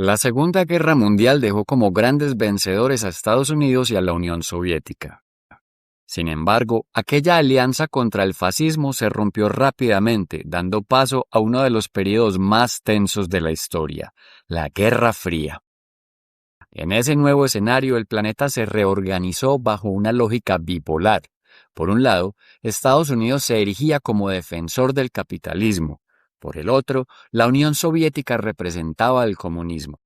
La Segunda Guerra Mundial dejó como grandes vencedores a Estados Unidos y a la Unión Soviética. Sin embargo, aquella alianza contra el fascismo se rompió rápidamente, dando paso a uno de los periodos más tensos de la historia, la Guerra Fría. En ese nuevo escenario, el planeta se reorganizó bajo una lógica bipolar. Por un lado, Estados Unidos se erigía como defensor del capitalismo. Por el otro, la Unión Soviética representaba el comunismo.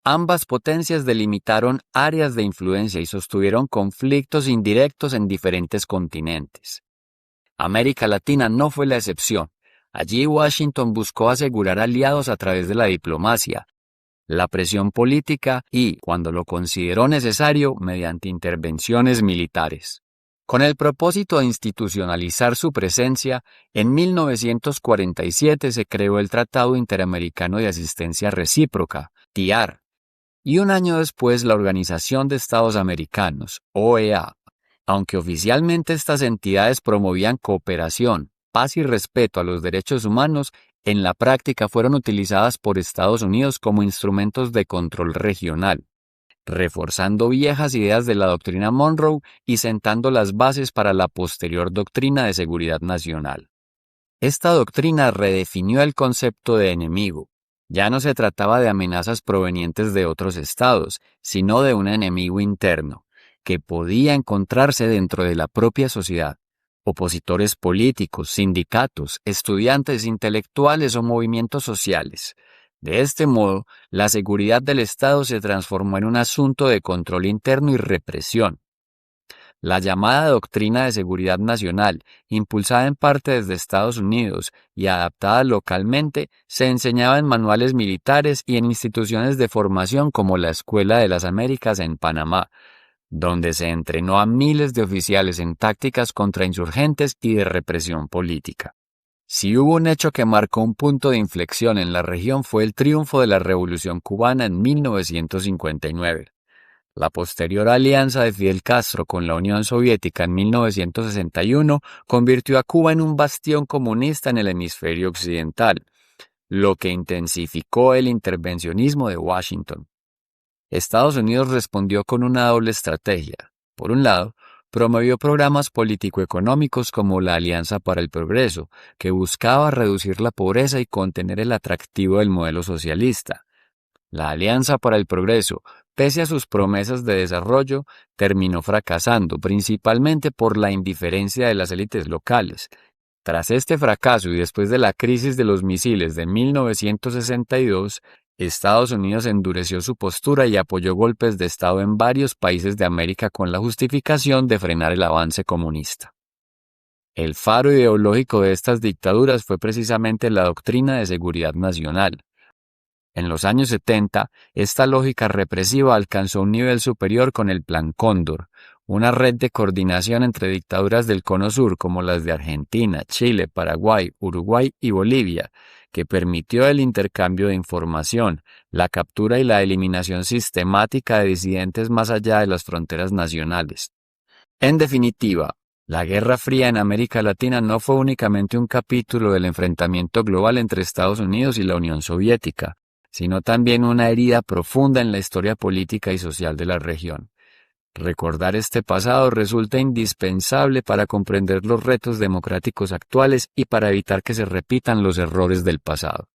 Ambas potencias delimitaron áreas de influencia y sostuvieron conflictos indirectos en diferentes continentes. América Latina no fue la excepción. Allí Washington buscó asegurar aliados a través de la diplomacia, la presión política y, cuando lo consideró necesario, mediante intervenciones militares. Con el propósito de institucionalizar su presencia, en 1947 se creó el Tratado Interamericano de Asistencia Recíproca, TIAR, y un año después la Organización de Estados Americanos, OEA. Aunque oficialmente estas entidades promovían cooperación, paz y respeto a los derechos humanos, en la práctica fueron utilizadas por Estados Unidos como instrumentos de control regional, reforzando viejas ideas de la doctrina Monroe y sentando las bases para la posterior doctrina de seguridad nacional. Esta doctrina redefinió el concepto de enemigo. Ya no se trataba de amenazas provenientes de otros estados, sino de un enemigo interno, que podía encontrarse dentro de la propia sociedad. Opositores políticos, sindicatos, estudiantes, intelectuales o movimientos sociales. De este modo, la seguridad del Estado se transformó en un asunto de control interno y represión. La llamada Doctrina de Seguridad Nacional, impulsada en parte desde Estados Unidos y adaptada localmente, se enseñaba en manuales militares y en instituciones de formación como la Escuela de las Américas en Panamá, donde se entrenó a miles de oficiales en tácticas contra insurgentes y de represión política. Si hubo un hecho que marcó un punto de inflexión en la región fue el triunfo de la Revolución Cubana en 1959. La posterior alianza de Fidel Castro con la Unión Soviética en 1961 convirtió a Cuba en un bastión comunista en el hemisferio occidental, lo que intensificó el intervencionismo de Washington. Estados Unidos respondió con una doble estrategia. Por un lado, promovió programas político-económicos como la Alianza para el Progreso, que buscaba reducir la pobreza y contener el atractivo del modelo socialista. La Alianza para el Progreso, pese a sus promesas de desarrollo, terminó fracasando, principalmente por la indiferencia de las élites locales. Tras este fracaso y después de la crisis de los misiles de 1962, Estados Unidos endureció su postura y apoyó golpes de Estado en varios países de América con la justificación de frenar el avance comunista. El faro ideológico de estas dictaduras fue precisamente la doctrina de seguridad nacional. En los años 70, esta lógica represiva alcanzó un nivel superior con el Plan Cóndor, una red de coordinación entre dictaduras del Cono Sur como las de Argentina, Chile, Paraguay, Uruguay y Bolivia, que permitió el intercambio de información, la captura y la eliminación sistemática de disidentes más allá de las fronteras nacionales. En definitiva, la Guerra Fría en América Latina no fue únicamente un capítulo del enfrentamiento global entre Estados Unidos y la Unión Soviética, sino también una herida profunda en la historia política y social de la región. Recordar este pasado resulta indispensable para comprender los retos democráticos actuales y para evitar que se repitan los errores del pasado.